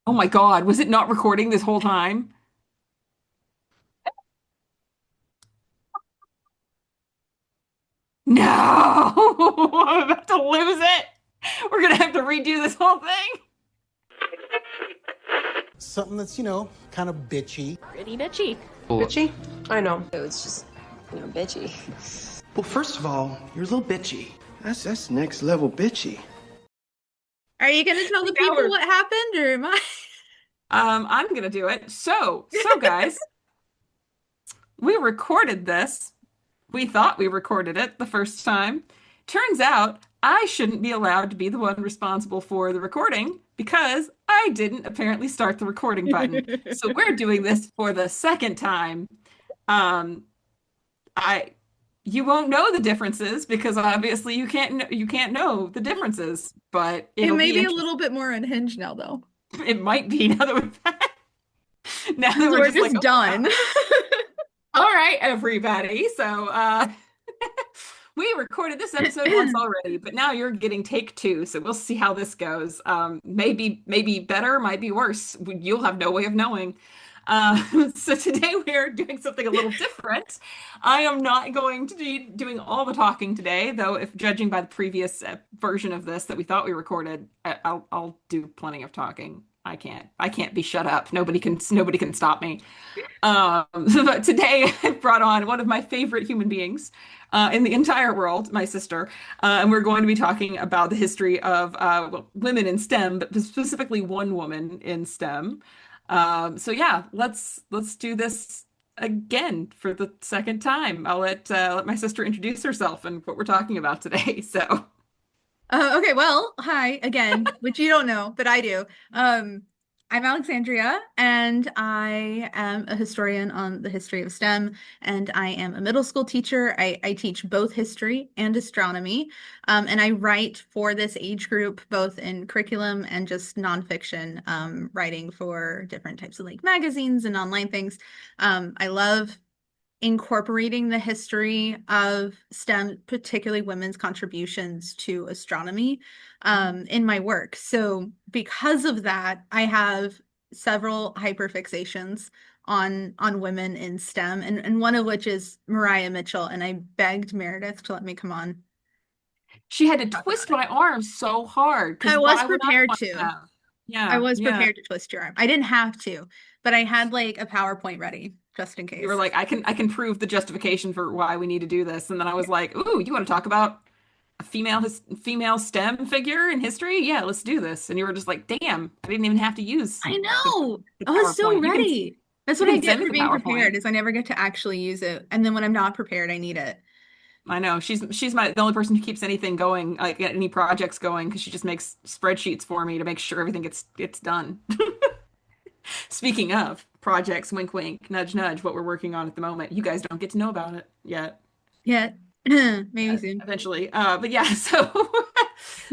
Oh my God, was it not recording this whole time? No, I'm about to lose it. We're gonna have to redo this whole thing. Something that's, kind of bitchy. Pretty bitchy. Bitchy? I know. It's just, bitchy. Well, first of all, you're a little bitchy. That's next level bitchy. Are you going to tell the Now people what happened, or am I? I'm gonna do it. So guys, we recorded this. We thought we recorded it the first time. Turns out I shouldn't be allowed to be the one responsible for the recording because I didn't apparently start the recording button. So we're doing this for the second time. Um, I you won't know the differences because obviously you can't know the differences, but It it'll may be be a interesting. little bit more unhinged now, though, It might be now that now that because we're we're just like, just oh wow. done. All right, everybody. So we recorded this episode once already, but now you're getting take two, so we'll see how this goes. Maybe better, might be worse. You'll have no way of knowing. So today we are doing something a little different. I am not going to be doing all the talking today, though if judging by the previous version of this that we thought we recorded, I'll do plenty of talking. I can't be shut up. Nobody can stop me. But today I brought on one of my favorite human beings in the entire world, my sister, and we're going to be talking about the history of well, women in STEM, but specifically one woman in STEM. So yeah, let's do this again for the second time. I'll let my sister introduce herself and what we're talking about today. So. Okay, well, hi again, which you don't know, but I do. I'm Alexandria, and I am a historian on the history of STEM, and I am a middle school teacher. I teach both history and astronomy, and I write for this age group, both in curriculum and just nonfiction, writing for different types of like magazines and online things. I love incorporating the history of STEM, particularly women's contributions to astronomy, in my work. So because of that, I have several hyperfixations on women in STEM, and one of which is Mariah Mitchell. And I begged Meredith to let me come on. She had to twist my arm so hard because I was why would I prepared want to to. have? I Yeah, was yeah. prepared to twist your arm. I didn't have to, but I had like a PowerPoint ready just in You were case. like, I can prove the justification for why we need to do this. And then I was like, ooh, you want to talk about a female STEM figure in history? Yeah, let's do this. And you were just like, damn, I didn't even have to use I the, know. the I was so PowerPoint. ready. That's You what I can get send me for the being PowerPoint. prepared, is I never get to actually use it. And then when I'm not prepared, I need it. I know she's the only person who keeps anything going, like any projects going, because she just makes spreadsheets for me to make sure everything gets done. Speaking of projects, wink, wink, nudge, nudge, what we're working on at the moment. You guys don't get to know about it yet. Yeah. Maybe soon. Eventually. But yeah, so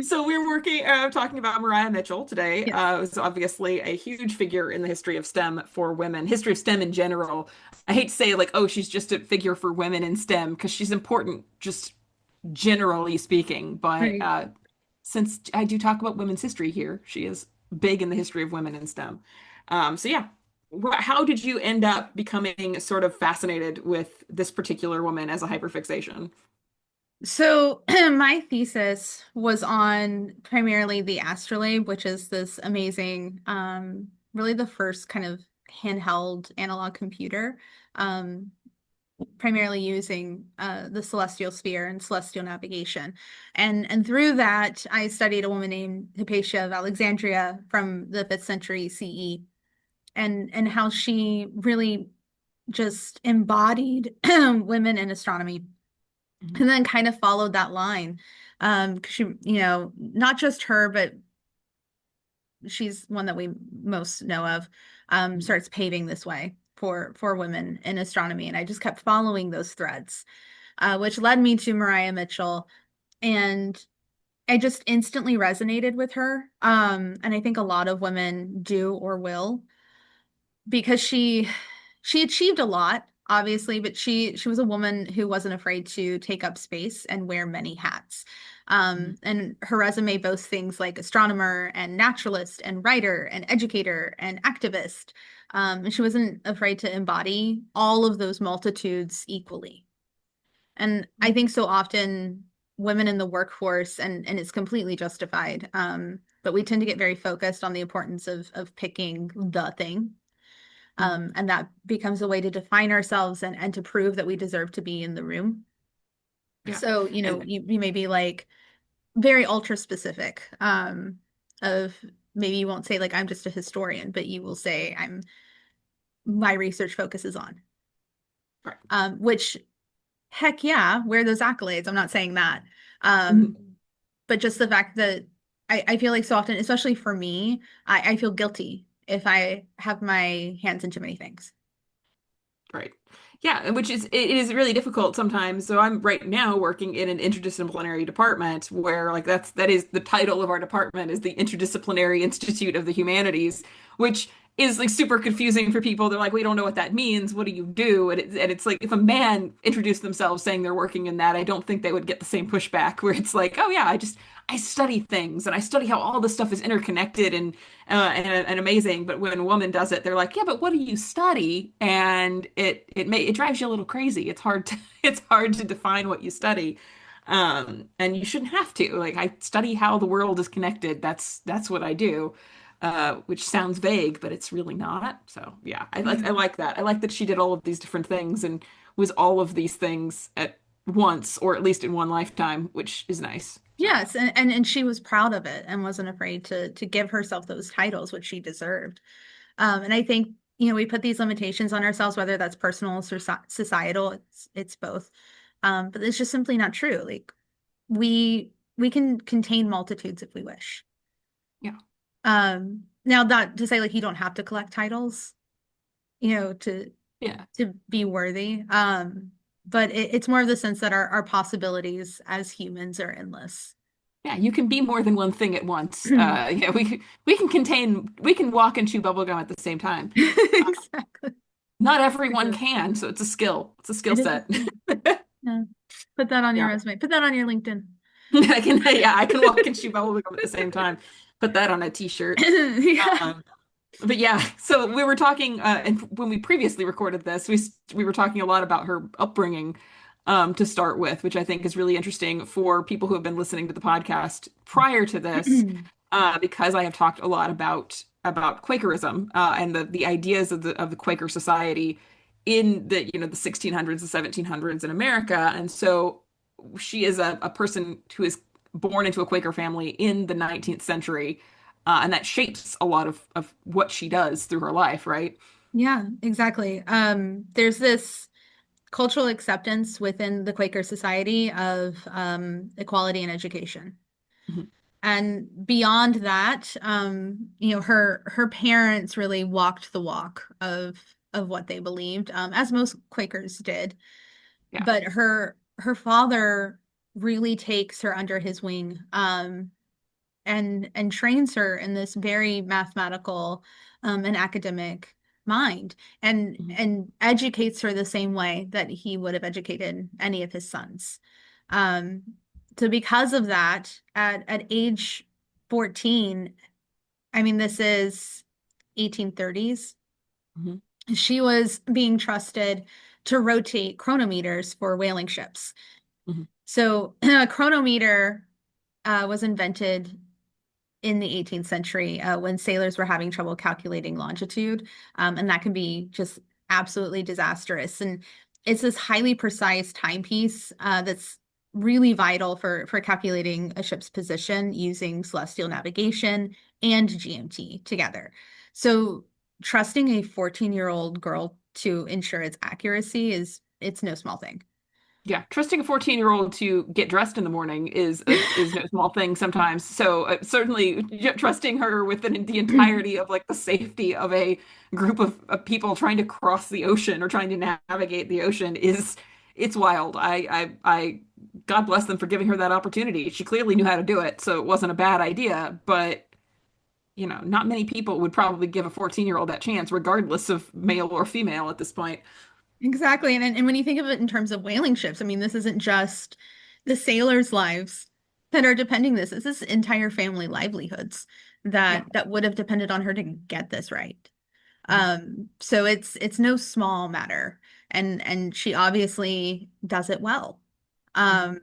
so we're working talking about Mariah Mitchell today. Yes. It was obviously a huge figure in the history of STEM for women, history of STEM in general. I hate to say like, oh, she's just a figure for women in STEM because she's important just generally speaking, but Right. since I do talk about women's history here, she is big in the history of women in STEM. So yeah, how did you end up becoming sort of fascinated with this particular woman as a hyperfixation? So my thesis was on primarily the astrolabe, which is this amazing, really the first kind of handheld analog computer, um, primarily using the celestial sphere and celestial navigation. And through that, I studied a woman named Hypatia of Alexandria from the 5th century CE, and how she really just embodied women in astronomy, Mhm. and then kind of followed that line. 'Cause she, not just her, but she's one that we most know of, starts paving this way for women in astronomy. And I just kept following those threads, which led me to Mariah Mitchell. And I just instantly resonated with her. And I think a lot of women do or will, because she achieved a lot, obviously, but she was a woman who wasn't afraid to take up space and wear many hats. And her resume boasts things like astronomer and naturalist and writer and educator and activist. And she wasn't afraid to embody all of those multitudes equally. And I think so often women in the workforce, and it's completely justified, but we tend to get very focused on the importance of picking the thing. And that becomes a way to define ourselves and to prove that we deserve to be in the room. Yeah. So, And you may be like very ultra specific, of maybe you won't say like I'm just a historian, but you will say my research focuses on. right. Which heck yeah, wear those accolades. I'm not saying that. Mhm. But just the fact that I feel like so often, especially for me, I feel guilty if I have my hands in too many things. Right. Yeah, and which is it is really difficult sometimes. So I'm right now working in an interdisciplinary department where like that is the title of our department is the Interdisciplinary Institute of the Humanities, which is like super confusing for people. They're like, we don't know what that means. What do you do? And it's like if a man introduced themselves saying they're working in that, I don't think they would get the same pushback where it's like, oh yeah, I study things and I study how all this stuff is interconnected and amazing. But when a woman does it, they're like, yeah, but what do you study? And it drives you a little crazy. It's hard to it's hard to define what you study. And you shouldn't have to. Like I study how the world is connected. That's what I do. Which sounds vague, but it's really not. So yeah, I like that. I like that she did all of these different things and was all of these things at once, or at least in one lifetime, which is nice. So Yes, and she was proud of it and wasn't afraid to give herself those titles, which she deserved. And I think, we put these limitations on ourselves, whether that's personal or societal, it's both. But it's just simply not true. Like we can contain multitudes if we wish. yeah. Now that to say like you don't have to collect titles, to Yeah. be worthy. But it's more of the sense that our possibilities as humans are endless. Yeah, you can be more than one thing at once. Yeah, we can walk and chew bubblegum at the same time. Exactly. Not everyone can, so it's a skill. It's a skill It is a set. skill. Yeah. Put that on your Yeah. resume. Put that on your LinkedIn. I can walk and chew bubblegum at the same time. Put that on a t-shirt. Yeah. But yeah, so we were talking, and when we previously recorded this, we were talking a lot about her upbringing, to start with, which I think is really interesting for people who have been listening to the podcast prior to this, because I have talked a lot about Quakerism, and the ideas of the Quaker society in the 1600s, the 1700s in America, and so she is a person who is born into a Quaker family in the 19th century. And that shapes a lot of what she does through her life, right? Yeah, exactly. There's this cultural acceptance within the Quaker society of equality in education. Mhm. And beyond that, her parents really walked the walk of what they believed, as most Quakers did. Yeah. But her father really takes her under his wing, and trains her in this very mathematical, and academic mind, and Mhm. and educates her the same way that he would have educated any of his sons. Um, so because of that, at age 14, I mean, this is 1830s, Mhm. she was being trusted to rotate chronometers for whaling ships. Mhm. So a chronometer was invented in the 18th century, when sailors were having trouble calculating longitude. And that can be just absolutely disastrous. And it's this highly precise timepiece, that's really vital for calculating a ship's position using celestial navigation and GMT together. So trusting a 14-year-old girl to ensure its accuracy it's no small thing. Yeah, trusting a 14-year-old to get dressed in the morning is no small thing sometimes. So certainly trusting her with the entirety of like the safety of a group of people trying to cross the ocean or trying to navigate the ocean is it's wild. I God bless them for giving her that opportunity. She clearly knew how to do it, so it wasn't a bad idea, but not many people would probably give a 14-year-old that chance, regardless of male or female at this point. Exactly. And when you think of it in terms of whaling ships, I mean, this isn't just the sailors' lives. that are depending this entire family livelihoods Yeah. that would have depended on her to get this right. Mhm. So it's no small matter, and she obviously does it well. Mhm. Um,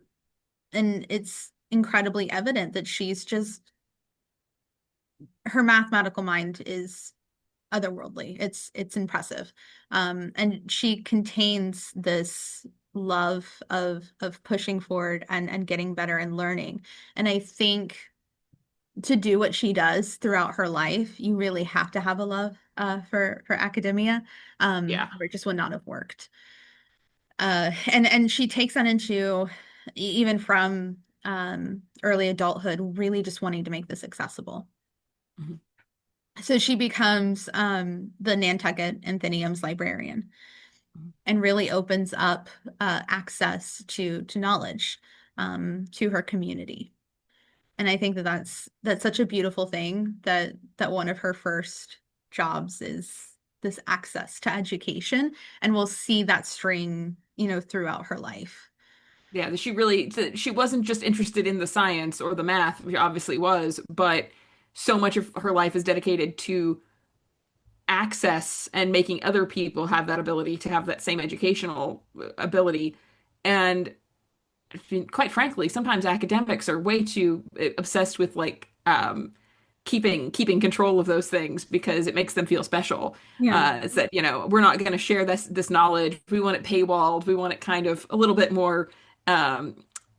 and it's incredibly evident that she's just her mathematical mind is otherworldly. It's impressive. And she contains this love of pushing forward and getting better and learning. And I think to do what she does throughout her life, you really have to have a love for academia, Yeah. or it just would not have worked. And she takes that into even from early adulthood, really just wanting to make this accessible. Mhm. So she becomes the Nantucket Athenaeum's librarian Mhm. and really opens up access to knowledge to her community. And I think that that's such a beautiful thing that one of her first jobs is this access to education, and we'll see that string, throughout her life. Yeah, she wasn't just interested in the science or the math, she obviously was, but so much of her life is dedicated to access and making other people have that ability to have that same educational ability. And I mean, quite frankly, sometimes academics are way too obsessed with like keeping control of those things because it makes them feel special. Yeah. It's that, we're not going to share this knowledge. We want it paywalled. We want it kind of a little bit more um,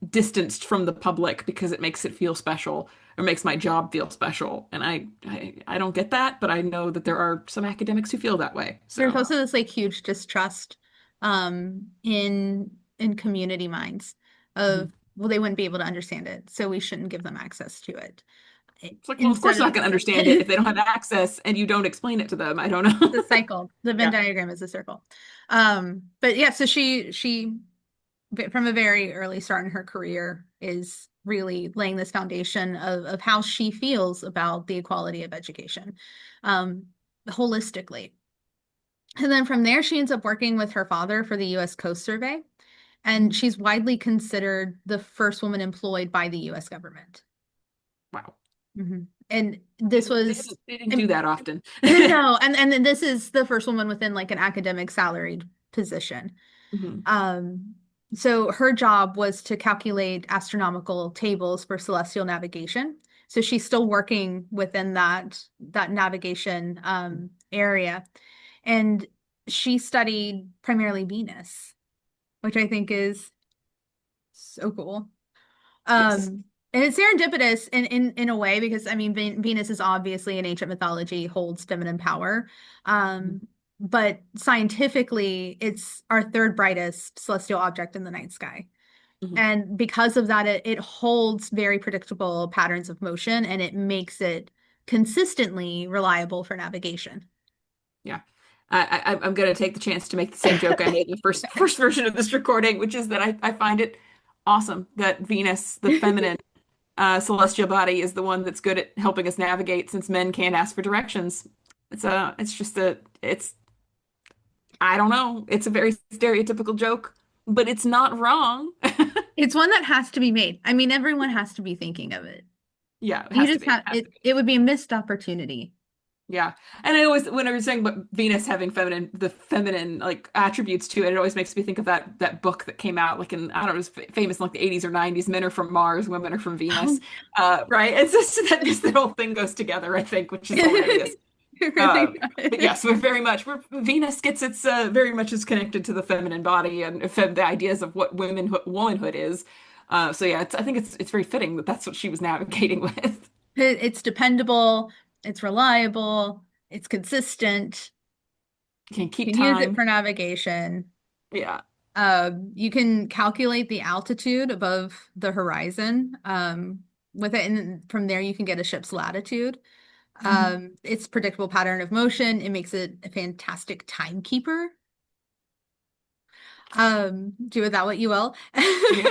distanced from the public because it makes it feel special or makes my job feel special. And I don't get that, but I know that there are some academics who feel that way. There's So, also this like huge distrust in community minds mhm. of, well, they wouldn't be able to understand it, so we shouldn't give them access to it. It's like, well, of course Instead they're of not going to understand it if they don't have access and you don't explain it to them. I don't the know. cycle, the Venn Yeah. diagram is a circle. But yeah, so she from a very early start in her career is really laying this foundation of how she feels about the equality of education, um, holistically. And then from there, she ends up working with her father for the U.S. Coast Survey, and Mhm. she's widely considered the first woman employed by the U.S. government. Wow. And this was, They didn't do that often. no, and then this is the first woman within like an academic salaried position. Mhm. Um, so her job was to calculate astronomical tables for celestial navigation. So she's still working within that navigation area. And she studied primarily Venus, which I think is so cool. Yes. And it's serendipitous in a way because I mean Venus is obviously in ancient mythology holds feminine power. Mhm. But scientifically it's our third brightest celestial object in the night sky. Mhm. And because of that, it holds very predictable patterns of motion and it makes it consistently reliable for navigation. Yeah. I'm going to take the chance to make the same joke I made in the first version of this recording, which is that I find it awesome that Venus, the feminine celestial body, is the one that's good at helping us navigate since men can't ask for directions. It's just it's I don't know. It's a very stereotypical joke, but it's not wrong. It's one that has to be made. I mean, everyone has to be thinking of it. Yeah, it You has to just be. It have has to it, be. it would be a missed opportunity. Yeah. And I always, when I was saying about Venus having the feminine like attributes to it, it always makes me think of that book that came out like in, I don't know, it was famous in like the 80s or 90s, Men Are From Mars, Women Are From Oh, Venus. Right. It's just that whole thing goes together, I think, which is hilarious. it really But does. yes, Venus gets its very much is connected to the feminine body and the ideas of what womanhood is. So yeah, I think it's very fitting that that's what she was navigating with. It's dependable, it's reliable, it's consistent. Can You keep can use it time. for navigation. Yeah. You can calculate the altitude above the horizon with it, and from there you can get a ship's latitude. Mhm. Its predictable pattern of motion, it makes it a fantastic timekeeper. Do with that what you will. Yeah.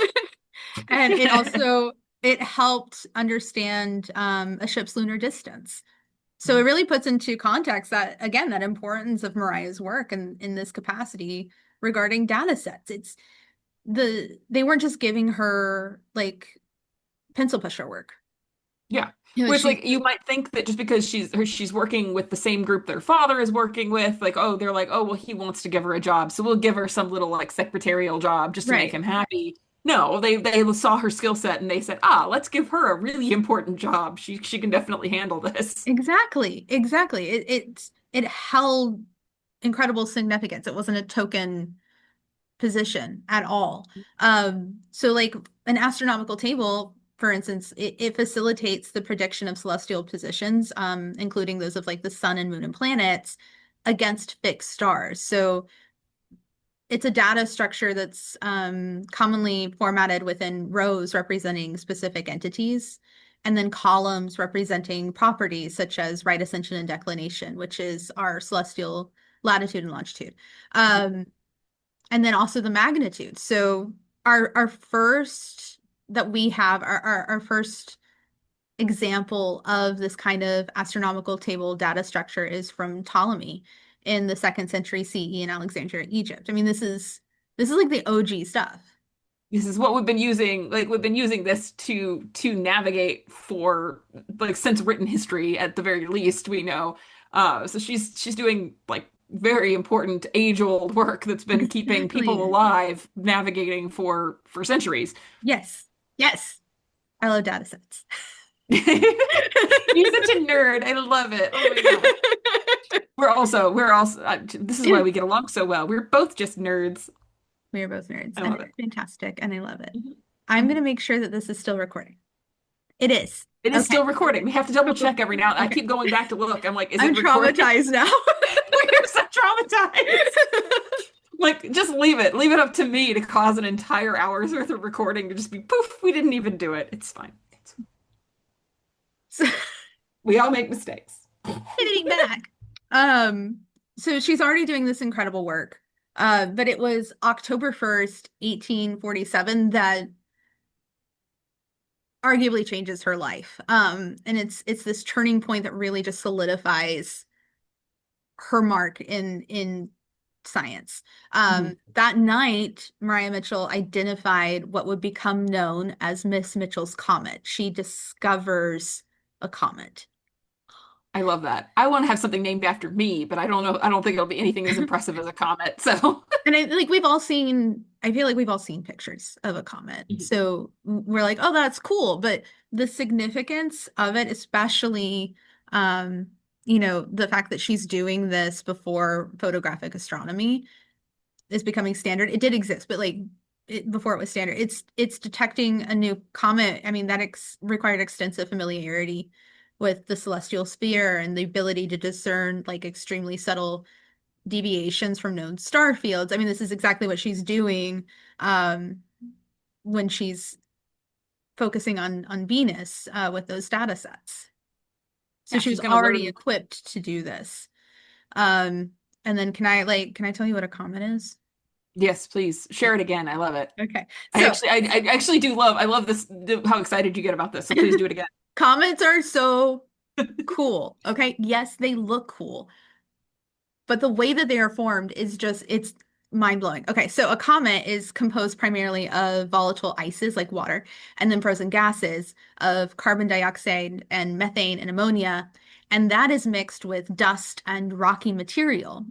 And it also it helped understand a ship's lunar distance. So it really puts into context that again, that importance of Mariah's work and in this capacity regarding data sets. It's they weren't just giving her like pencil pusher work. Yeah. You know, Which like you might think that just because she's working with the same group their father is working with, like, oh, they're like, oh, well, he wants to give her a job, so we'll give her some little like secretarial job just to make right. him happy. No, they saw her skill set and they said, let's give her a really important job. She can definitely handle this. Exactly. Exactly. It held incredible significance. It wasn't a token position at all. So like an astronomical table, for instance, it facilitates the prediction of celestial positions, including those of like the sun and moon and planets against fixed stars. So it's a data structure that's commonly formatted within rows representing specific entities, and then columns representing properties such as right ascension and declination, which is our celestial latitude and longitude. And then also the magnitude. So our first that we have, our first example of this kind of astronomical table data structure is from Ptolemy in the 2nd century CE in Alexandria, Egypt. I mean, this is like the OG stuff. This is what we've been using, like we've been using this to navigate for like since written history at the very least, we know. So she's doing like very important age-old work that's been keeping people Exactly. alive, navigating for centuries. Yes. Yes. I love data sets. You're such a nerd. I love it. Oh my God. We're also this is why we get along so well. We're both just nerds. We are both nerds, I and love it's it. fantastic, and I love it. Mhm. I'm going Mhm. to make sure that this is still recording. It is. It is Okay. still recording. We have to double check every now. I Okay. keep going back to look. I'm like, is I'm it recording? traumatized now. We're so traumatized. Like, just leave it. Leave it up to me to cause an entire hour's worth of recording to just be poof, we didn't even do it. It's fine. So, We all make mistakes. hitting back. Um, so she's already doing this incredible work. But it was October 1st, 1847 that arguably changes her life. And it's this turning point that really just solidifies her mark in science. Mhm. That night, Maria Mitchell identified what would become known as Miss Mitchell's comet. She discovers a comet. I love that. I want to have something named after me, but I don't know. I don't think it'll be anything as impressive as a comet. So, And I feel like we've all seen pictures of a comet. Mhm. So we're like, oh, that's cool. But the significance of it, especially, um, the fact that she's doing this before photographic astronomy is becoming standard. It did exist, but like before it was standard, it's detecting a new comet. I mean, that required extensive familiarity with the celestial sphere and the ability to discern like extremely subtle deviations from known star fields. I mean, this is exactly what she's doing um, when she's focusing on Venus with those data sets. So yeah, she she's was gonna already learn. equipped to do this. And then can I tell you what a comet is? Yes, please share it again. I love it. Okay. So I actually do love. I love this. How excited you get about this. So please do it again. comets are so cool. Okay. Yes, they look cool, but the way that they are formed is it's mind-blowing. Okay, so a comet is composed primarily of volatile ices like water, and then frozen gases of carbon dioxide and methane and ammonia, and that is mixed with dust and rocky material.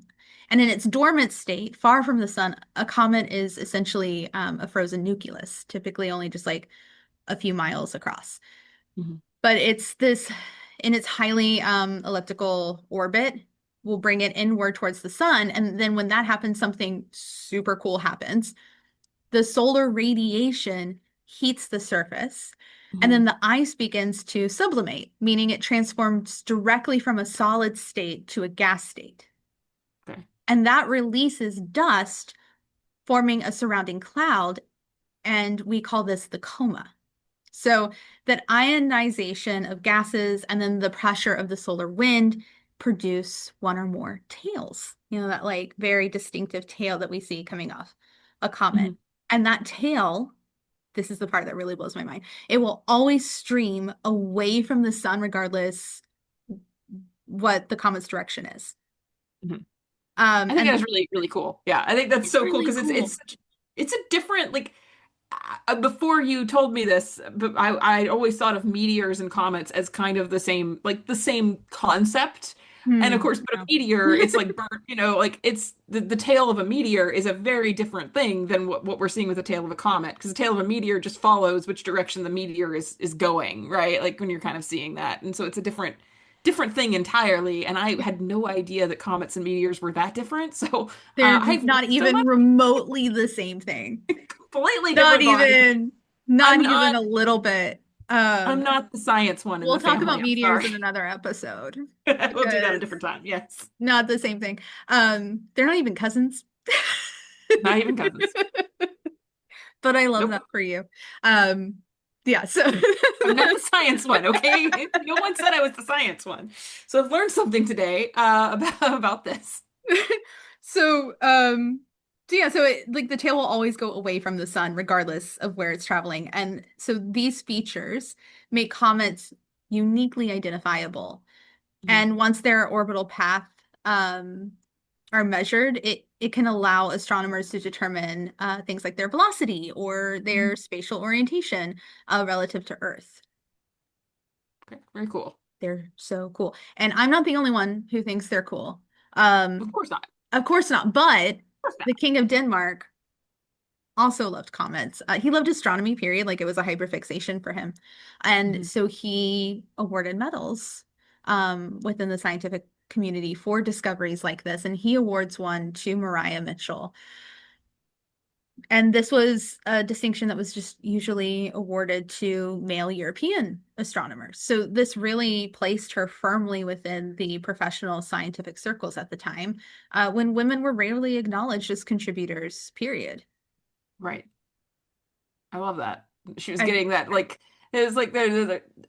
And in its dormant state, far from the sun, a comet is essentially a frozen nucleus, typically only just like a few miles across. Mhm. But it's this, in its highly elliptical orbit, will bring it inward towards the sun. And then when that happens, something super cool happens. The solar radiation heats the surface, and then Mhm. the ice begins to sublimate, meaning it transforms directly from a solid state to a gas state. Okay. And that releases dust, forming a surrounding cloud. And we call this the coma. So that ionization of gases and then the pressure of the solar wind produce one or more tails. That like very distinctive tail that we see coming off a comet. Mhm. And that tail, this is the part that really blows my mind. It will always stream away from the sun regardless what the comet's direction is. Mhm. I think And that's really, really cool. Yeah, I think that's it's so cool really because cool. it's a different like before you told me this, but I always thought of meteors and comets as kind of the same, like the same concept. And of Hmm. course, but a meteor, it's like burnt, like it's the tail of a meteor is a very different thing than what we're seeing with the tail of a comet. Because the tail of a meteor just follows which direction the meteor is going, right? Like when you're kind of seeing that. And so it's a different thing entirely. And I had no idea that comets and meteors were that different. So They're I've learned not so even much, remotely the same thing. completely Not different body. even, not I'm even not a little bit. I'm not the science one in We'll the talk family. about I'm meteors sorry. in another episode We'll do that a because different time. Yes. not the same thing. They're not even cousins. Not even cousins. But I love Nope. that for you. Um, yeah, so I'm not the science one, okay? No one said I was the science one. So I've learned something today about this. so so yeah, so it, like the tail will always go away from the sun regardless of where it's traveling. And so these features make comets uniquely identifiable. Mhm. And once their orbital path um are measured, it can allow astronomers to determine things like their velocity or their Mhm. spatial orientation relative to Earth. Okay, very cool. They're so cool. And I'm not the only one who thinks they're cool. Um, Of course not. of course not, but Of course not. the King of Denmark also loved comets. He loved astronomy, period. Like it was a hyperfixation for him. And Mhm. so he awarded medals within the scientific community for discoveries like this. And he awards one to Maria Mitchell. And this was a distinction that was just usually awarded to male European astronomers. So this really placed her firmly within the professional scientific circles at the time, when women were rarely acknowledged as contributors, period. Right. I love that. She was And getting that like it was like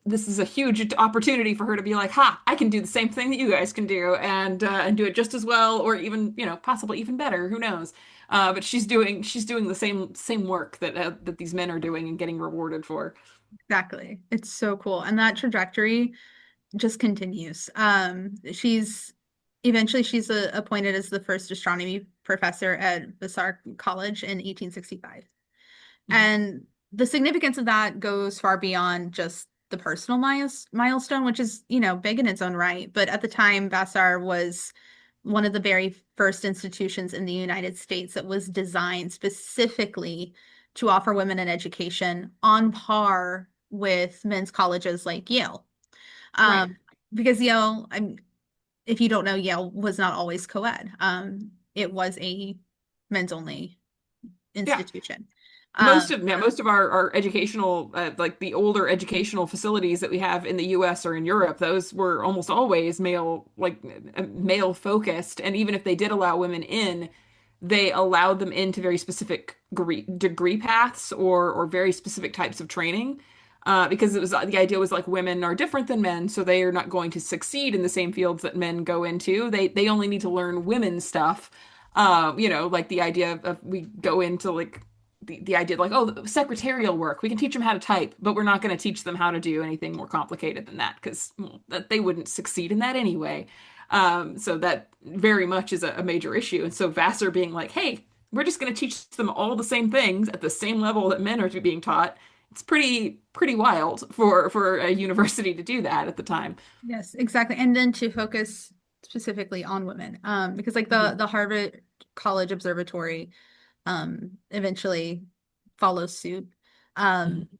this is a huge opportunity for her to be like, "Ha, I can do the same thing that you guys can do and do it just as well or even, possibly even better, who knows." But she's doing the same work that these men are doing and getting rewarded for. exactly. It's so cool. And that trajectory just continues. She's appointed as the first astronomy professor at Vassar College in 1865. Mhm. And the significance of that goes far beyond just the personal milestone, which is, big in its own right. But at the time, Vassar was one of the very first institutions in the United States that was designed specifically to offer women an education on par with men's colleges like Yale. Right. Because Yale, if you don't know, Yale was not always co-ed. It was a men's only Yeah. institution. Most Um, of yeah, most of our educational like the older educational facilities that we have in the US or in Europe, those were almost always male focused. And even if they did allow women in, they allowed them into very specific degree paths or very specific types of training. Because it was the idea was like women are different than men, so they are not going to succeed in the same fields that men go into. They only need to learn women's stuff. Like the idea of we go into like the idea like, oh, secretarial work, we can teach them how to type, but we're not going to teach them how to do anything more complicated than that because that they wouldn't succeed in that anyway. So that very much is a major issue. And so Vassar being like, hey, we're just going to teach them all the same things at the same level that men are being taught. It's pretty wild for a university to do that at the time. yes, exactly. And then to focus specifically on women, because like Mhm. the Harvard College Observatory eventually follows suit. Um, Mhm.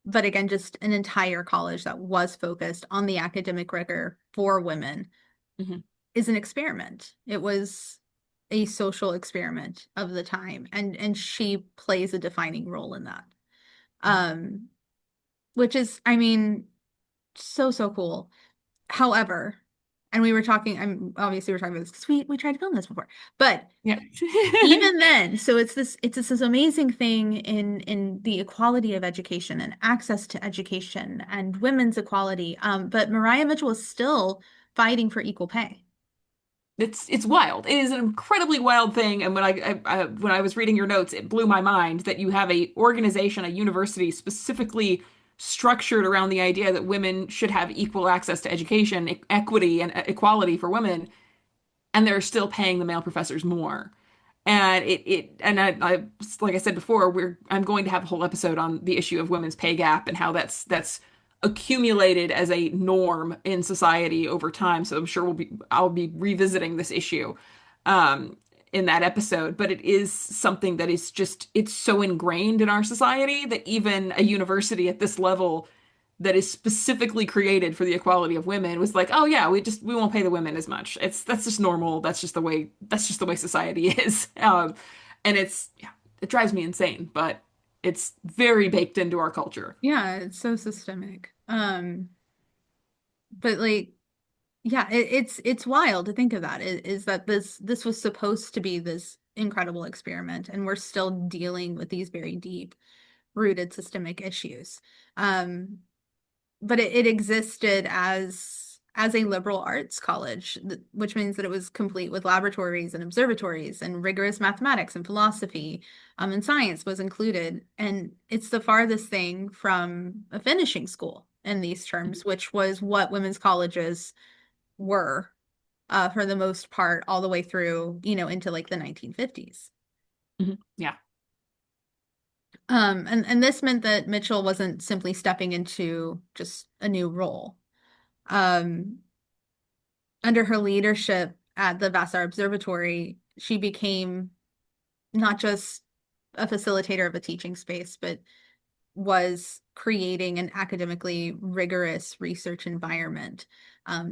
but again, just an entire college that was focused on the academic rigor for women Mhm. is an experiment. It was a social experiment of the time, and she plays a defining role in that. Um, which is, I mean, so cool. However, and we were talking, I'm obviously we're talking about this because we tried to film this before, but Yeah. even then, so it's this amazing thing in the equality of education and access to education and women's equality. But Maria Mitchell is still fighting for equal pay. It's wild. It is an incredibly wild thing. And when I was reading your notes, it blew my mind that you have a organization, a university specifically structured around the idea that women should have equal access to education, equity, and equality for women, and they're still paying the male professors more. And I like I said before, I'm going to have a whole episode on the issue of women's pay gap and how that's accumulated as a norm in society over time. So I'm sure I'll be revisiting this issue in that episode. But it is something that is just it's so ingrained in our society that even a university at this level that is specifically created for the equality of women was like, oh yeah, we won't pay the women as much. That's just normal. That's just the way society is. And yeah, it drives me insane, but it's very baked into our culture. Yeah, it's so systemic. But like, yeah, it's wild to think of that. Is that this was supposed to be this incredible experiment, and we're still dealing with these very deep rooted systemic issues. Um, but it existed as a liberal arts college, which means that it was complete with laboratories and observatories and rigorous mathematics and philosophy, and science was included. And it's the farthest thing from a finishing school in these terms, which was what women's colleges were, for the most part, all the way through, into like the 1950s. Yeah. And this meant that Mitchell wasn't simply stepping into just a new role. Um, Under her leadership at the Vassar Observatory, she became not just a facilitator of a teaching space, but was creating an academically rigorous research environment.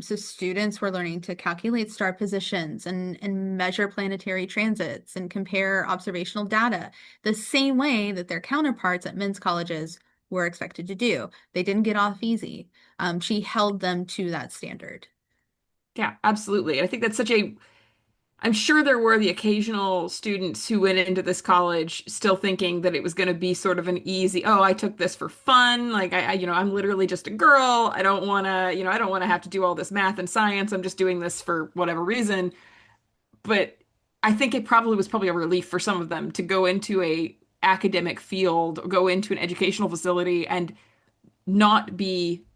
So students were learning to calculate star positions and measure planetary transits and compare observational data the same way that their counterparts at men's colleges were expected to do. They didn't get off easy. She held them to that standard. Yeah, absolutely. I think that's such a I'm sure there were the occasional students who went into this college still thinking that it was going to be sort of an easy, oh, I took this for fun. Like I'm literally just a girl. I don't want to, I don't want to have to do all this math and science. I'm just doing this for whatever reason. But I think it probably a relief for some of them to go into a academic field, go into an educational facility and not be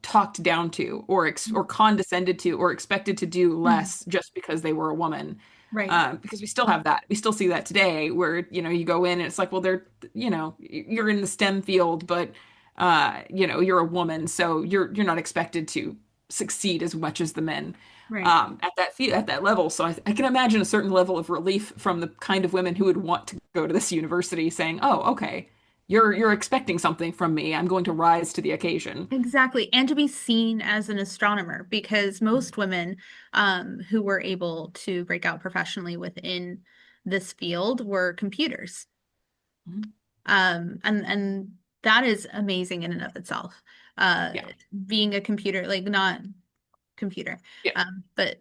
talked down to or condescended to or expected to do Mhm. less just because they were a woman. Right. Because we still have that. We still see that today where, you go in and it's like, well, you're in the STEM field, but you're a woman, so you're not expected to succeed as much as the men Right. at that level. So I can imagine a certain level of relief from the kind of women who would want to go to this university saying, oh, okay, you're expecting something from me. I'm going to rise to the occasion. Exactly. And to be seen as an astronomer, because most women who were able to break out professionally within this field were computers. Mhm. And that is amazing in and of itself. Uh, Yeah. Being a computer, like not computer, Yeah. but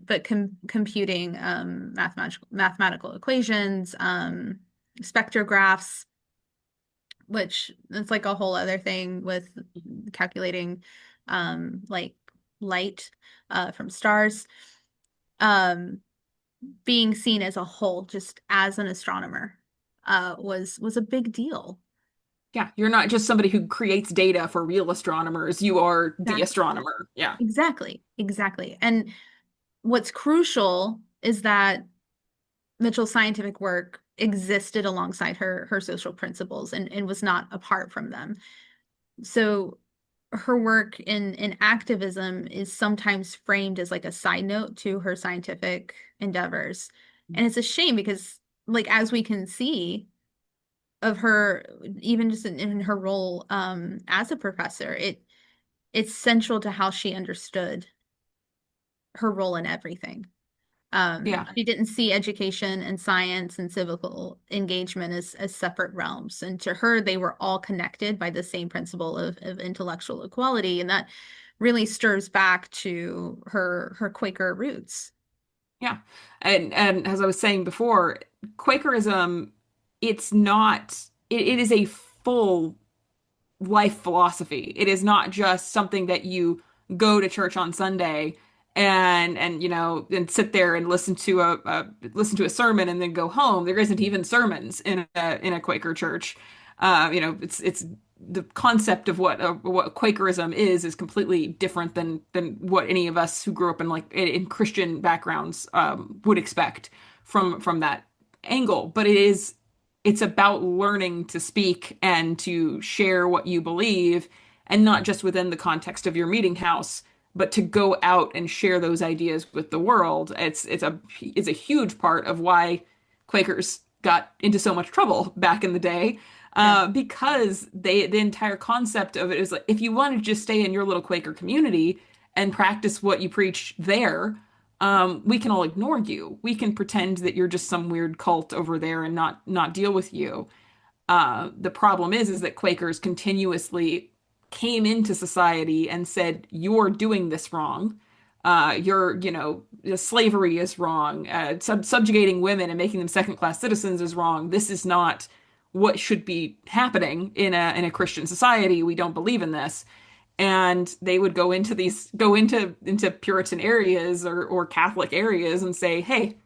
computing mathematical equations, spectrographs, which it's like a whole other thing with calculating like light from stars. Um, Being seen as a whole, just as an astronomer, was a big deal. Yeah, you're not just somebody who creates data for real astronomers. You are the Exactly. astronomer. Yeah. Exactly. And what's crucial is that Mitchell's scientific work existed alongside her social principles and was not apart from them. So her work in activism is sometimes framed as like a side note to her scientific endeavors. And it's a shame because, like, as we can see of her, even just in her role as a professor, it's central to how she understood her role in everything. Yeah. She didn't see education and science and civical engagement as separate realms. And to her, they were all connected by the same principle of intellectual equality. And that really stirs back to her Quaker roots. Yeah. And as I was saying before, Quakerism, it is a full life philosophy. It is not just something that you go to church on Sunday and sit there and listen to a sermon and then go home. There isn't even sermons in a Quaker church. It's the concept of what Quakerism is completely different than what any of us who grew up in Christian backgrounds would expect from that angle, but it's about learning to speak and to share what you believe, and not just within the context of your meeting house, but to go out and share those ideas with the world. It's a huge part of why Quakers got into so much trouble back in the day, Yeah. because the entire concept of it is like, if you want to just stay in your little Quaker community and practice what you preach there, we can all ignore you. We can pretend that you're just some weird cult over there and not deal with you. The problem is that Quakers continuously came into society and said, "You're doing this wrong. Slavery is wrong. Subjugating women and making them second-class citizens is wrong. This is not what should be happening in a Christian society. We don't believe in this." And they would go into Puritan areas or Catholic areas and say, "Hey,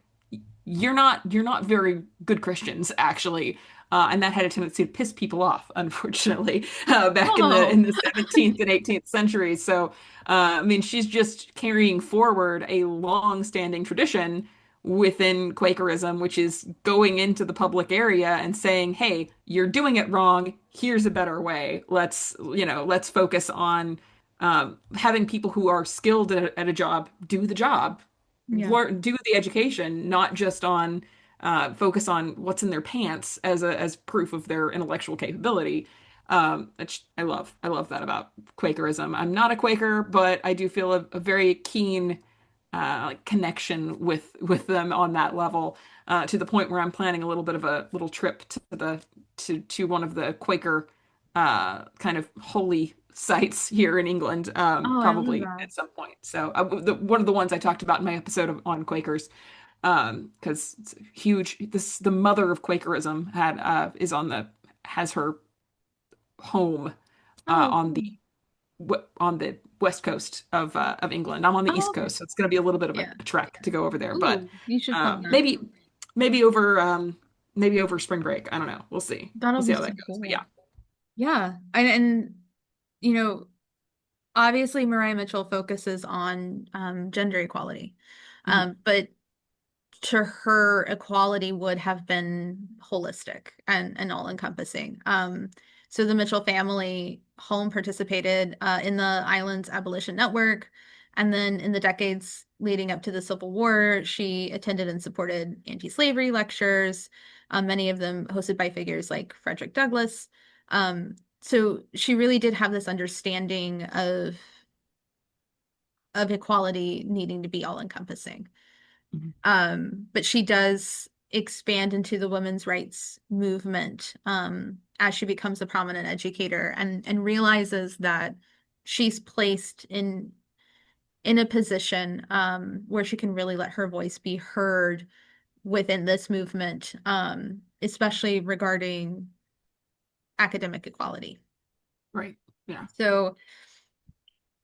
you're not very good Christians, actually." And that had a tendency to piss people off, unfortunately, back in the Oh, 17th and 18th centuries. So, I mean, she's just carrying forward a long-standing tradition within Quakerism, which is going into the public area and saying, "Hey, you're doing it wrong. Here's a better way. Let's focus on having people who are skilled at a job do the job, yeah. do the education, not just on focus on what's in their pants as proof of their intellectual capability." Which I love that about Quakerism. I'm not a Quaker, but I do feel a very keen like connection with them on that level, to the point where I'm planning a little bit of a little trip to one of the Quaker kind of holy sites here in England, Oh, I love probably that. at some point. So one of the ones I talked about in my episode on Quakers, because it's huge. The mother of Quakerism has her home Oh, on cool. the west coast of England. I'm on the Oh, east okay. coast, so it's going to be a little bit of Yeah. a trek to go over there. But Ooh, you should come then. maybe over maybe over spring break. I don't know. We'll see. That'll We'll see be how so that goes. But cool. yeah. Yeah. And you know, obviously Mariah Mitchell focuses on gender equality. Mhm. But to her, equality would have been holistic and all-encompassing. So the Mitchell family home participated in the island's abolition network, and then in the decades leading up to the Civil War, she attended and supported anti-slavery lectures, many of them hosted by figures like Frederick Douglass. So she really did have this understanding of equality needing to be all-encompassing. Mhm. But she does expand into the women's rights movement as she becomes a prominent educator and realizes that she's placed in a position where she can really let her voice be heard within this movement, especially regarding academic equality. Right. Yeah. So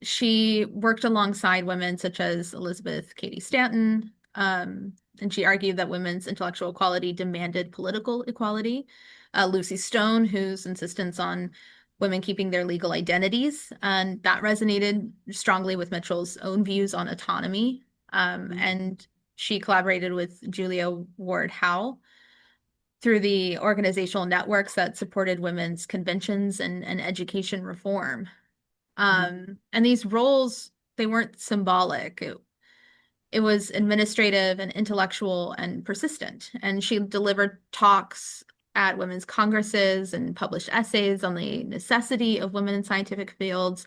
she worked alongside women such as Elizabeth Cady Stanton, and she argued that women's intellectual equality demanded political equality. Lucy Stone, whose insistence on women keeping their legal identities, and that resonated strongly with Mitchell's own views on autonomy. Mhm. And she collaborated with Julia Ward Howe through the organizational networks that supported women's conventions and education reform. Mhm. And these roles, they weren't symbolic. It was administrative and intellectual and persistent. And she delivered talks at women's congresses and published essays on the necessity of women in scientific fields.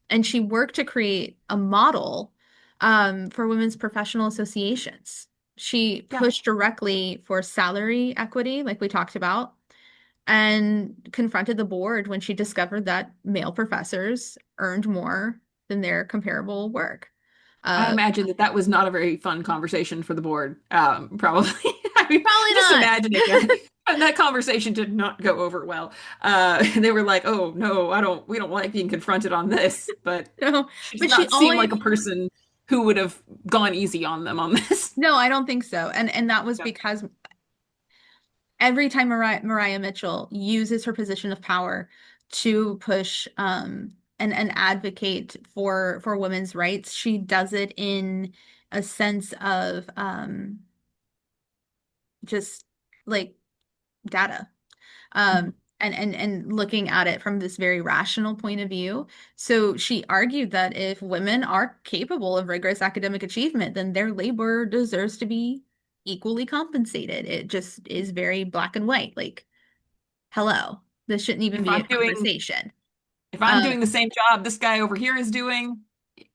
And she worked to create a model for women's professional associations. She Yeah. pushed directly for salary equity, like we talked about, and confronted the board when she discovered that male professors earned more than their comparable work. I Uh, imagine that was not a very fun conversation for the board. Probably. I mean, Probably just not. imagining that. And that conversation did not go over well. They were like, "Oh no, we don't like being confronted on this." But No, she does but she not seem always, like a person who would have gone easy on them on this. no, I don't think so. And that was Yeah. because every time Mariah Mitchell uses her position of power to push and advocate for women's rights, she does it in a sense of just like data. And looking at it from this very rational point of view. So she argued that if women are capable of rigorous academic achievement, then their labor deserves to be equally compensated. It just is very black and white. Like, hello, this shouldn't even If be I'm a doing conversation. if I'm Um, doing the same job this guy over here is doing,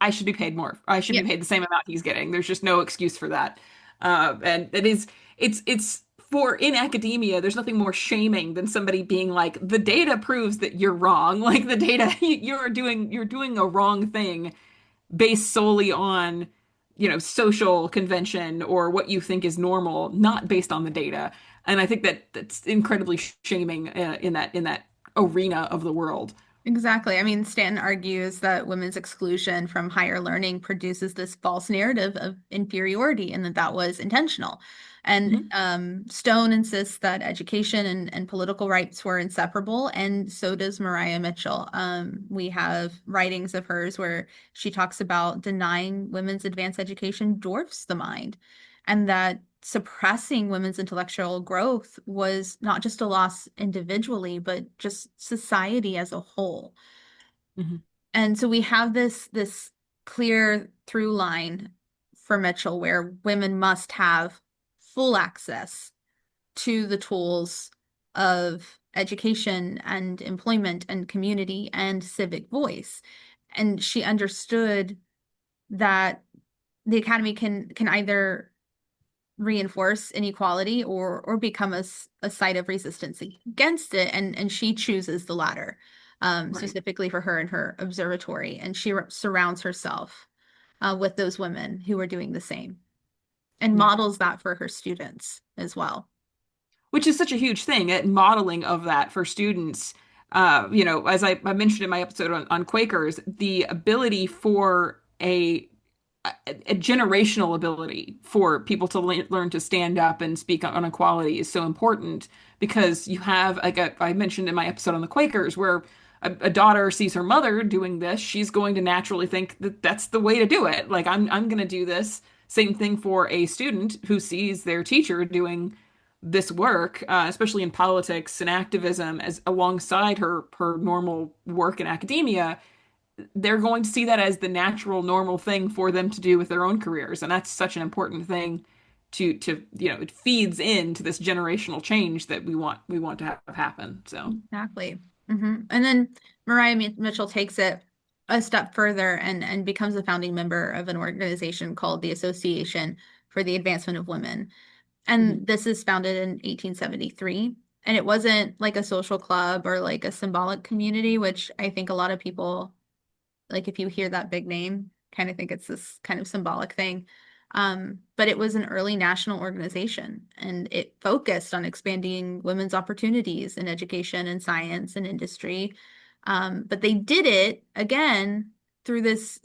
I should be paid more. I should yeah, be paid the same amount he's getting. There's just no excuse for that. And it is it's for in academia, there's nothing more shaming than somebody being like, the data proves that you're wrong. Like the data, you're doing a wrong thing based solely on, social convention or what you think is normal, not based on the data. And I think that that's incredibly shaming in that arena of the world. exactly. I mean, Stanton argues that women's exclusion from higher learning produces this false narrative of inferiority and that that was intentional. And Mhm. Stone insists that education and political rights were inseparable, and so does Maria Mitchell. We have writings of hers where she talks about denying women's advanced education dwarfs the mind, and that suppressing women's intellectual growth was not just a loss individually, but just society as a whole. Mhm. And so we have this clear through line for Mitchell where women must have full access to the tools of education and employment and community and civic voice. And she understood that the academy can either reinforce inequality or become a site of resistance against it, and she chooses the latter, Right. specifically for her and her observatory, and she surrounds herself with those women who are doing the same and Yeah. models that for her students as well. Which is such a huge thing at modeling of that for students. As I mentioned in my episode on Quakers, the ability for a generational ability for people to learn to stand up and speak on equality is so important because you have, like I mentioned in my episode on the Quakers, where a daughter sees her mother doing this, she's going to naturally think that that's the way to do it. Like I'm going to do this. Same thing for a student who sees their teacher doing this work, especially in politics and activism, as alongside her normal work in academia. They're going to see that as the natural, normal thing for them to do with their own careers, and that's such an important thing to it feeds into this generational change that we want to have happen. So, Exactly. And then Maria Mitchell takes it a step further and becomes a founding member of an organization called the Association for the Advancement of Women. mhm. And this is founded in 1873. And it wasn't like a social club or like a symbolic community, which I think a lot of people, like if you hear that big name, kind of think it's this kind of symbolic thing. But it was an early national organization and it focused on expanding women's opportunities in education and science and industry. But they did it again through this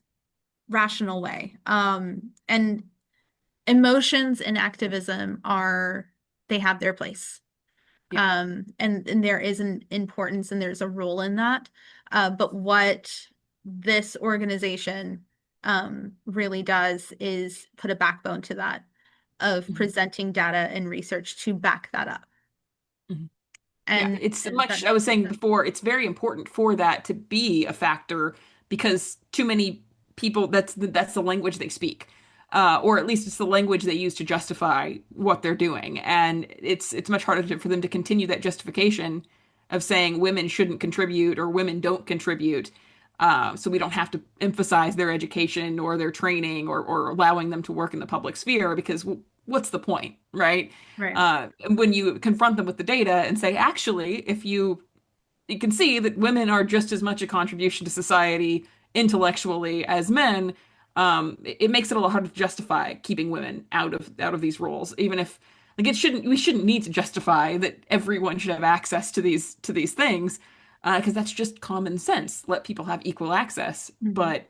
rational way. And emotions and activism they have their place. Yeah. And there is an importance and there's a role in that. But what this organization really does is put a backbone to that of Mhm. presenting data and research to back that up. Mhm. Yeah, And, it's and much, that, I was saying before, it's very important for that to be a factor because too many people, that's the language they speak. Or at least it's the language they use to justify what they're doing. And it's much harder for them to continue that justification of saying women shouldn't contribute or women don't contribute. So we don't have to emphasize their education or their training or allowing them to work in the public sphere because what's the point, right? right. When you confront them with the data and say, actually, if you can see that women are just as much a contribution to society intellectually as men, it makes it a lot harder to justify keeping women out of these roles, even if like we shouldn't need to justify that everyone should have access to these things, because that's just common sense. Let people have equal access, Mhm. but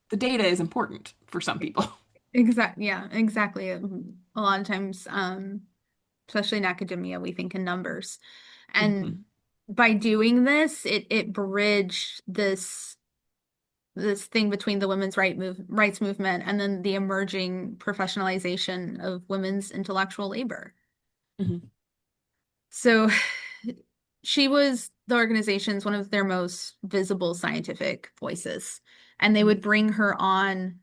the data is important for some people. Yeah, exactly. A lot of times, especially in academia, we think in numbers. And Mhm. by doing this, it bridged this thing between the rights movement and then the emerging professionalization of women's intellectual labor. Mhm. So she was the organization's one of their most visible scientific voices. And they would bring her on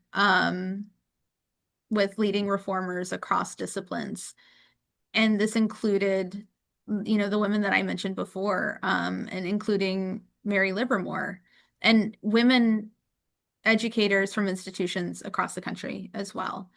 with leading reformers across disciplines. And this included, the women that I mentioned before, and including Mary Livermore and women educators from institutions across the country as well.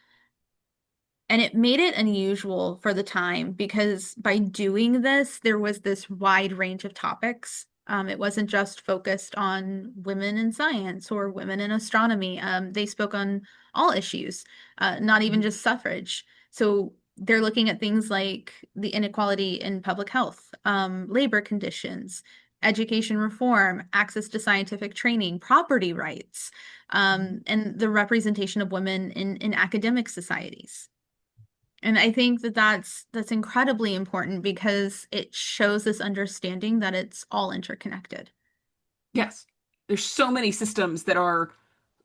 And it made it unusual for the time because by doing this, there was this wide range of topics. It wasn't just focused on women in science or women in astronomy. They spoke on all issues, not even just suffrage. So they're looking at things like the inequality in public health, labor conditions, education reform, access to scientific training, property rights, and the representation of women in academic societies. And I think that that's incredibly important because it shows this understanding that it's all interconnected. Yes. There's so many systems that are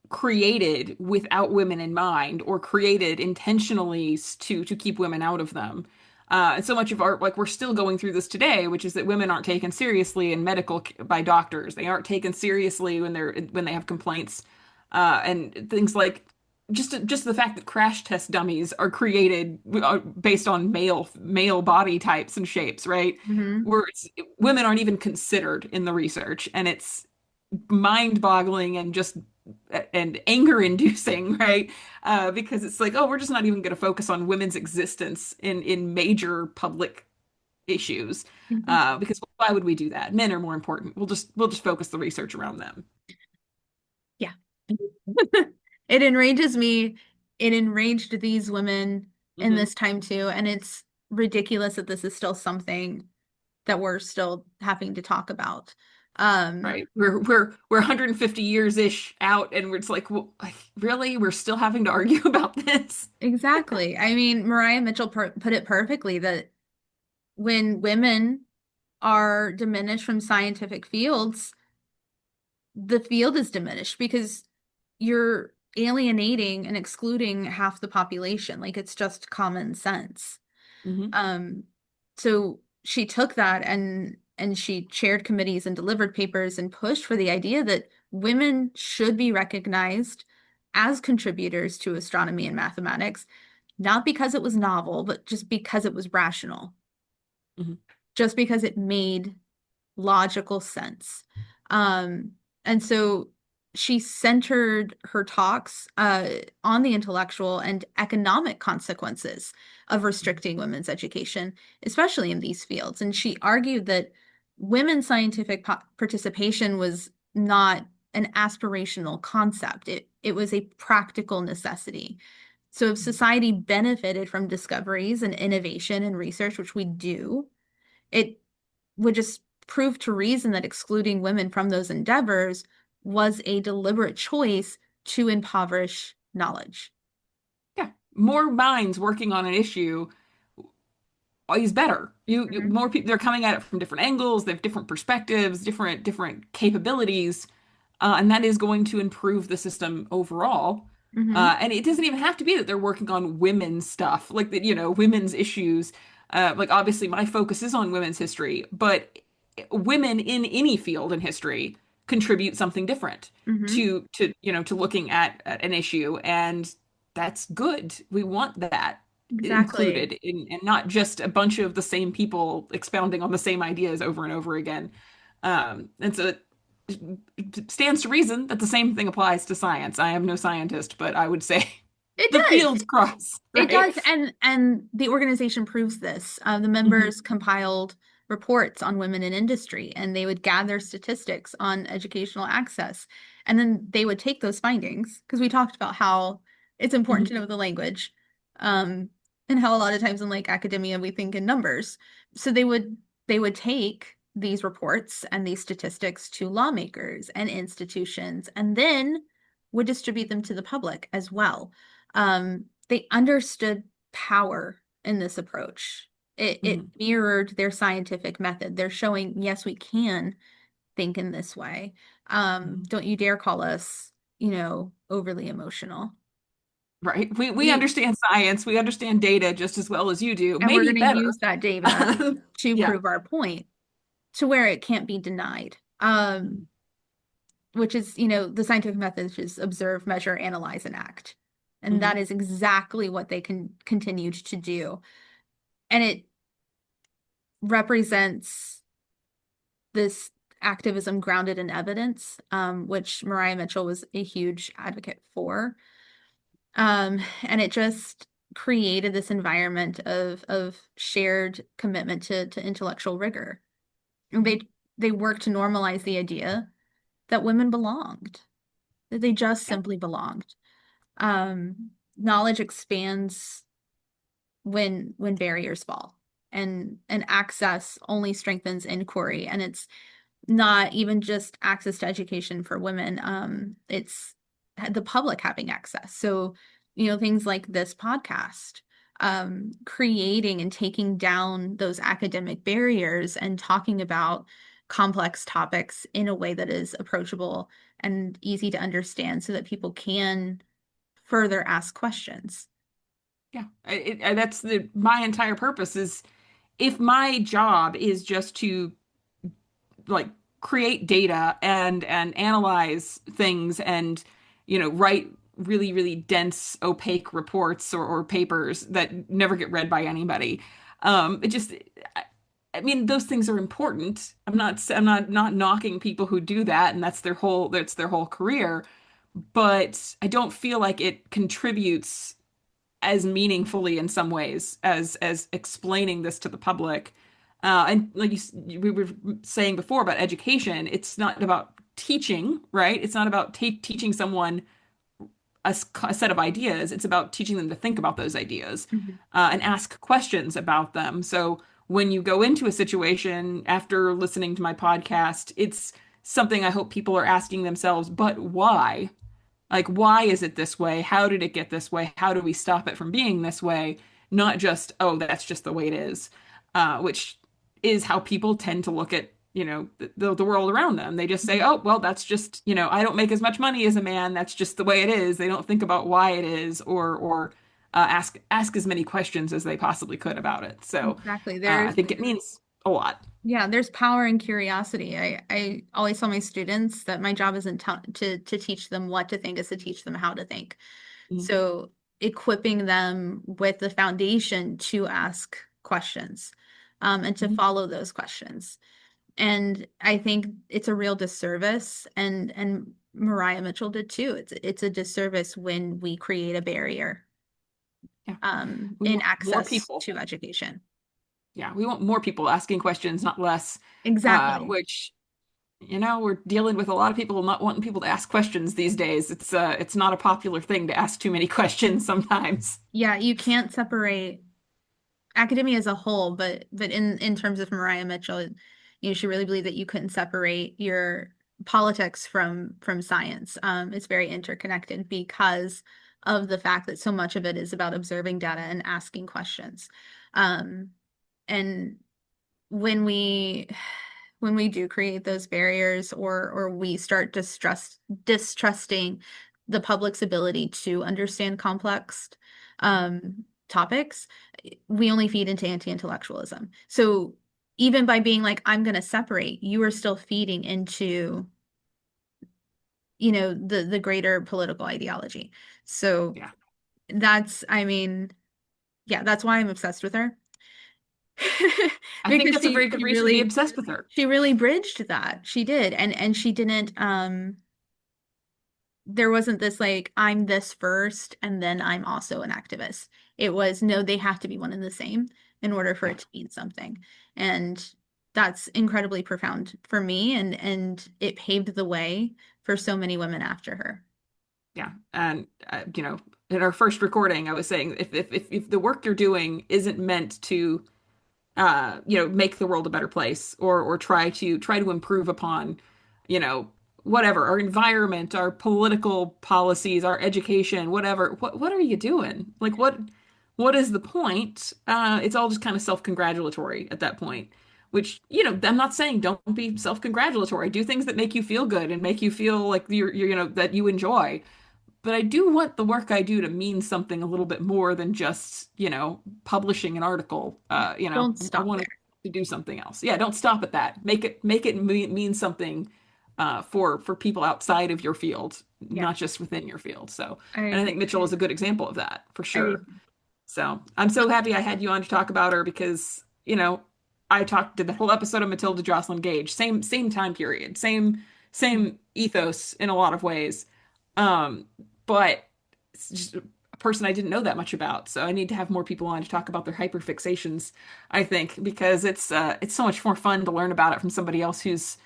created without women in mind or created intentionally to keep women out of them. And so much of our like we're still going through this today, which is that women aren't taken seriously in medical by doctors. They aren't taken seriously when they have complaints, and things like just the fact that crash test dummies are created based on male body types and shapes, right? Hmm. Where women aren't even considered in the research, and it's mind-boggling and just and anger-inducing, right? Because it's like, oh, we're just not even going to focus on women's existence in major public issues. Hmm. Because why would we do that? Men are more important. We'll just focus the research around them. Yeah. It enrages me. It enraged these women in Hmm. this time too. And it's ridiculous that this is still something that we're still having to talk about. Um, Right. We're 150 years ish out, and it's like, well, like, really, we're still having to argue about this. exactly. I mean, Mariah Mitchell put it perfectly that when women are diminished from scientific fields, the field is diminished because you're alienating and excluding half the population. Like it's just common sense. Hmm. Um, so she took that and she chaired committees and delivered papers and pushed for the idea that women should be recognized as contributors to astronomy and mathematics, not because it was novel, but just because it was rational, Hmm. just because it made logical sense. Um, and so she centered her talks on the intellectual and economic consequences of restricting women's education, especially in these fields. And she argued that women's scientific participation was not an aspirational concept. It was a practical necessity. So if society benefited from discoveries and innovation and research, which we do, it would just prove to reason that excluding women from those endeavors was a deliberate choice to impoverish knowledge. Yeah. More minds working on an issue is better. Mhm. More people, they're coming at it from different angles, they have different perspectives, different capabilities, and that is going to improve the system overall. Mhm. And it doesn't even have to be that they're working on women's stuff, like that, women's issues. Like obviously my focus is on women's history, but women in any field in history contribute something different Mhm. to looking at an issue, and that's good. We want that Exactly. included and not just a bunch of the same people expounding on the same ideas over and over again. And so it stands to reason that the same thing applies to science. I am no scientist, but I would say It the does. fields cross, It right? does, and the organization proves this. The Hmm. members compiled reports on women in industry, and they would gather statistics on educational access, and then they would take those findings because we talked about how it's important to Hmm. know the language, um, and how a lot of times in like academia we think in numbers. So they would take these reports and these statistics to lawmakers and institutions, and then would distribute them to the public as well. They understood power in this approach. It Hmm. mirrored their scientific method. They're showing, yes, we can think in this way. Don't you dare call us, overly emotional. right? We We understand science, we understand data just as well as you do, and we're maybe going to better. use that data to Yeah. prove our point to where it can't be denied. Which is, the scientific method is observe, measure, analyze, and act. And that Mhm. is exactly what they continued to do. And it represents this activism grounded in evidence, which Maria Mitchell was a huge advocate for. And it just created this environment of shared commitment to intellectual rigor. And they worked to normalize the idea that women belonged, that they just Yeah. simply belonged. Knowledge expands when barriers fall, and access only strengthens inquiry. And it's not even just access to education for women. It's the public having access. So, things like this podcast, creating and taking down those academic barriers and talking about complex topics in a way that is approachable and easy to understand so that people can further ask questions. Yeah. That's my entire purpose is if my job is just to like create data and analyze things and write really dense opaque reports or papers that never get read by anybody. It just I mean those things are important. I'm not knocking people who do that and that's their whole career, but I don't feel like it contributes as meaningfully in some ways as explaining this to the public. And like we were saying before about education, it's not about teaching, right? It's not about teaching someone a set of ideas. It's about teaching them to think about those ideas Mhm. and ask questions about them. So when you go into a situation after listening to my podcast, it's something I hope people are asking themselves, but why? Like, why is it this way? How did it get this way? How do we stop it from being this way? Not just, oh, that's just the way it is, which is how people tend to look at, the world around them. They just say, Mhm. oh, well, that's just, I don't make as much money as a man. That's just the way it is. They don't think about why it is or ask as many questions as they possibly could about it. So Exactly. I think it means a lot. Yeah, there's power in curiosity. I always tell my students that my job isn't to teach them what to think, is to teach them how to think. Mhm. So equipping them with the foundation to ask questions, and to Mhm. follow those questions. And I think it's a real disservice, and Mariah Mitchell did too. It's a disservice when we create a barrier, Yeah. We in want more access people. to education. Yeah, we want more people asking questions, not less. Exactly. Which, we're dealing with a lot of people not wanting people to ask questions these days. It's not a popular thing to ask too many questions sometimes. Yeah, you can't separate academia as a whole, but in terms of Mariah Mitchell, she really believed that you couldn't separate your politics from science. It's very interconnected because of the fact that so much of it is about observing data and asking questions. Um, and when we when we do create those barriers, or we start distrusting the public's ability to understand complex topics, we only feed into anti-intellectualism. So even by being like, I'm going to separate, you are still feeding into, the greater political ideology. So Yeah, I mean, yeah, that's why I'm obsessed with her. I think Because that's a very good reason to be obsessed with her. she really bridged that. She did. And she didn't, there wasn't this like, I'm this first and then I'm also an activist. It was, no, they have to be one and the same in order for Yeah, it to mean something. And that's incredibly profound for me, and it paved the way for so many women after her. yeah, and in our first recording, I was saying if the work you're doing isn't meant to make the world a better place or try to improve upon, you know, whatever, our environment, our political policies, our education, whatever. What are you doing? Like what is the point? It's all just kind of self-congratulatory at that point. Which, I'm not saying don't be self-congratulatory. Do things that make you feel good and make you feel like you're that you enjoy. but I do want the work I do to mean something a little bit more than just, publishing an article. Don't I stop want to do something else. Yeah, don't stop at that. Make it mean something for people outside of your field, Yeah. not just within your field. So, I and I think agree. Mitchell is a good example of that for I sure. agree. So I'm so happy I had you on to talk about her because, I did the whole episode of Matilda Jocelyn Gage, same time period, same ethos in a lot of ways. But it's just a person I didn't know that much about. So I need to have more people on to talk about their hyperfixations, I think, because it's so much more fun to learn about it from somebody else who's,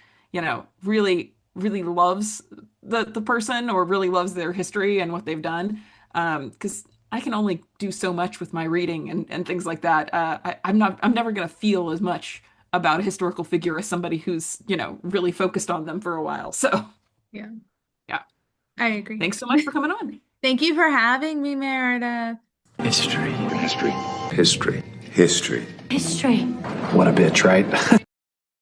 really, really loves the person or really loves their history and what they've done. Because I can only do so much with my reading and things like that. I'm never going to feel as much about a historical figure as somebody who's, really focused on them for a while. So, Yeah, yeah. I agree. Thanks so much for coming on. Thank you for having me, Meredith. History. History. History. History. History. What a bitch, right?